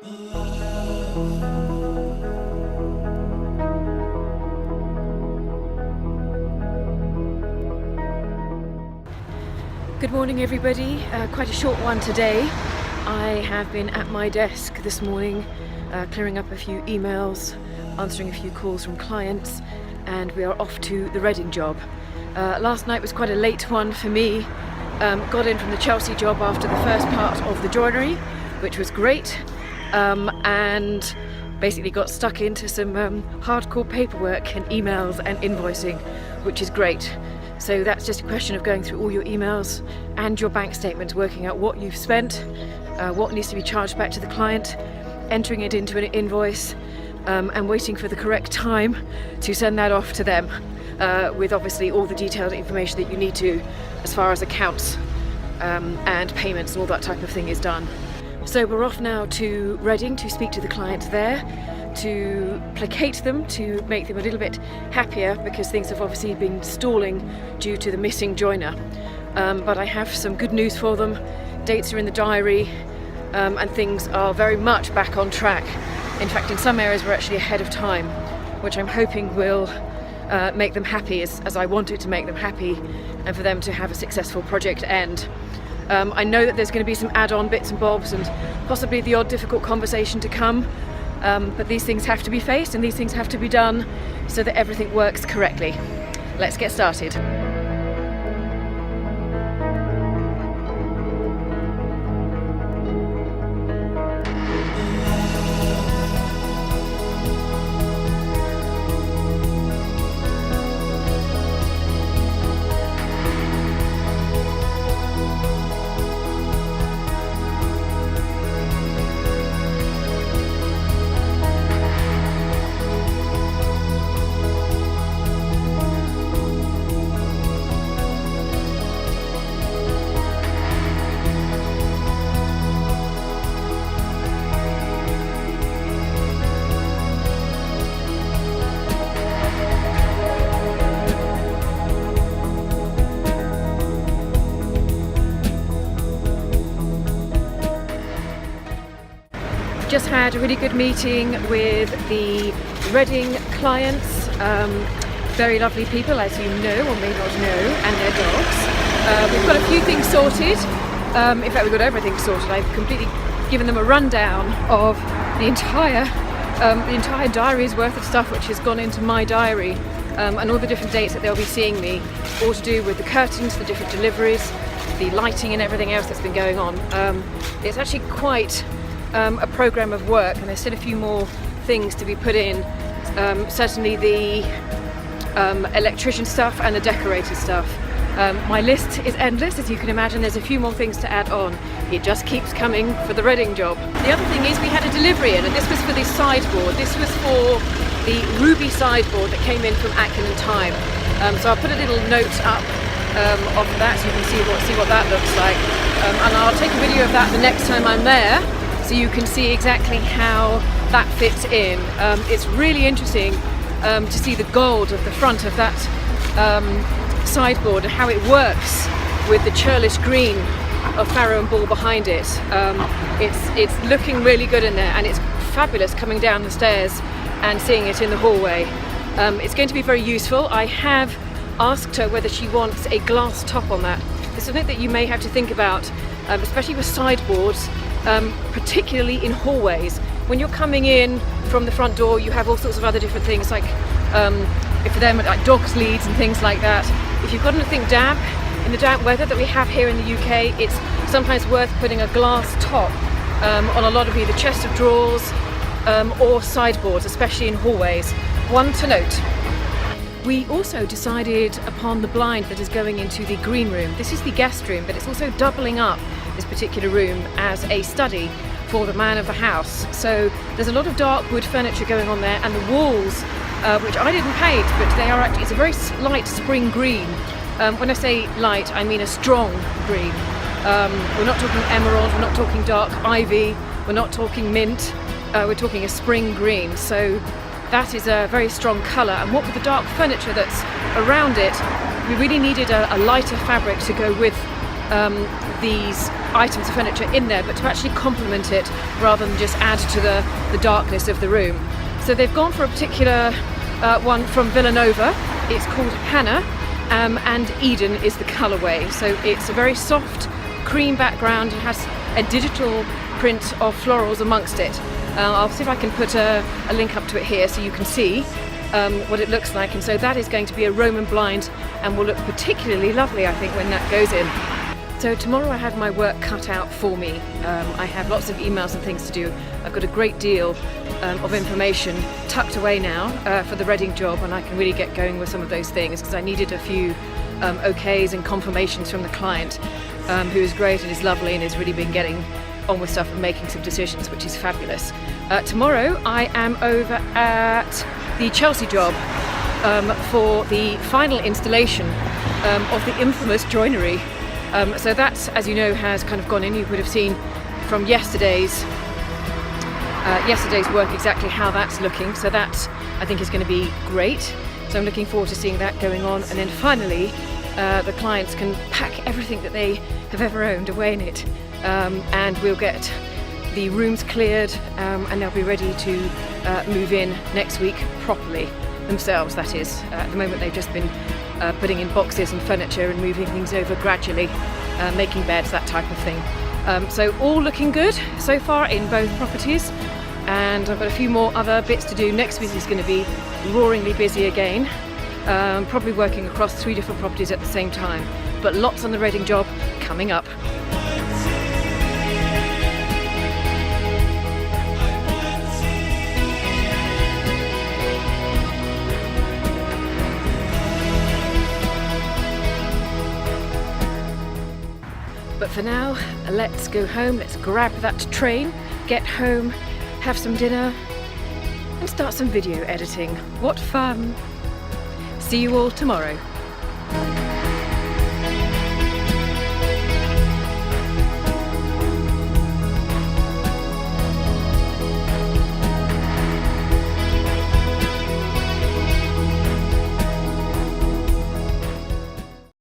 Good morning everybody, quite a short one today. I have been at my desk this morning clearing up a few emails, answering a few calls from clients, and we are off to the Reading job. Last night was quite a late one for me. Got in from the Chelsea job after the first part of the joinery, which was great, and basically got stuck into some hardcore paperwork and emails and invoicing, which is great. So that's just a question of going through all your emails and your bank statements, working out what you've spent, what needs to be charged back to the client, entering it into an invoice, and waiting for the correct time to send that off to them, with obviously all the detailed information that you need to as far as accounts and payments and all that type of thing is done. So we're off now to Reading to speak to the client there, to placate them, to make them a little bit happier, because things have obviously been stalling due to the missing joiner. But I have some good news for them. Dates are in the diary, and things are very much back on track. In fact, in some areas we're actually ahead of time, which I'm hoping will make them happy as I want it to make them happy, and for them to have a successful project end. I know that there's going to be some add-on bits and bobs and possibly the odd difficult conversation to come. But these things have to be faced and these things have to be done so that everything works correctly. Let's get started. Just had a really good meeting with the Reading clients, very lovely people, as you know or may not know, and their dogs. We've got a few things sorted. In fact, we've got everything sorted. I've completely given them a rundown of the entire diary's worth of stuff which has gone into my diary, and all the different dates that they'll be seeing me, all to do with the curtains, the different deliveries, the lighting and everything else that's been going on. It's actually quite a program of work, and there's still a few more things to be put in. Certainly the electrician stuff and the decorator stuff. My list is endless, as you can imagine. There's a few more things to add on. It just keeps coming for the Reading job. The other thing is we had a delivery in, and this was for the sideboard. This was for the ruby sideboard that came in from Atkins and Time. So I'll put a little note up of that so you can see what that looks like. And I'll take a video of that the next time I'm there, so you can see exactly how that fits in. It's really interesting to see the gold of the front of that sideboard and how it works with the churlish green of Farrow and Ball behind it. It's looking really good in there, and it's fabulous coming down the stairs and seeing it in the hallway. It's going to be very useful. I have asked her whether she wants a glass top on that. It's something that you may have to think about, especially with sideboards. Particularly in hallways. When you're coming in from the front door, you have all sorts of other different things, like for them, like dogs' leads and things like that. If you've got anything damp, in the damp weather that we have here in the UK, it's sometimes worth putting a glass top on a lot of either chest of drawers or sideboards, especially in hallways. One to note. We also decided upon the blind that is going into the green room. This is the guest room, but it's also doubling up this particular room as a study for the man of the house. So there's a lot of dark wood furniture going on there, and the walls, which I didn't paint, but they are actually, it's a very light spring green. When I say light, I mean a strong green. We're not talking emerald, we're not talking dark ivy, we're not talking mint, we're talking a spring green. So that is a very strong colour, and what with the dark furniture that's around it, we really needed a lighter fabric to go with these items of furniture in there, but to actually complement it rather than just add to the darkness of the room. So they've gone for a particular one from Villanova. It's called Hannah, and Eden is the colourway. So it's a very soft cream background. It has a digital print of florals amongst it. I'll see if I can put a link up to it here so you can see what it looks like. And so that is going to be a Roman blind and will look particularly lovely, I think, when that goes in. So tomorrow I have my work cut out for me. I have lots of emails and things to do. I've got a great deal of information tucked away now for the Reading job, and I can really get going with some of those things because I needed a few okays and confirmations from the client, who is great and is lovely and has really been getting on with stuff and making some decisions, which is fabulous. Tomorrow I am over at the Chelsea job for the final installation of the infamous joinery. So that, as you know, has kind of gone in. You would have seen from yesterday's work exactly how that's looking. So that, I think, is going to be great. So I'm looking forward to seeing that going on. And then finally, the clients can pack everything that they have ever owned away in it. And we'll get the rooms cleared, and they'll be ready to move in next week properly themselves, that is. At the moment they've just been putting in boxes and furniture and moving things over gradually, making beds, that type of thing. So all looking good so far in both properties, and I've got a few more other bits to do. Next week is going to be roaringly busy again, probably working across 3 different properties at the same time, but lots on the Reading job coming up. But for now, let's go home, let's grab that train, get home, have some dinner, and start some video editing. What fun! See you all tomorrow.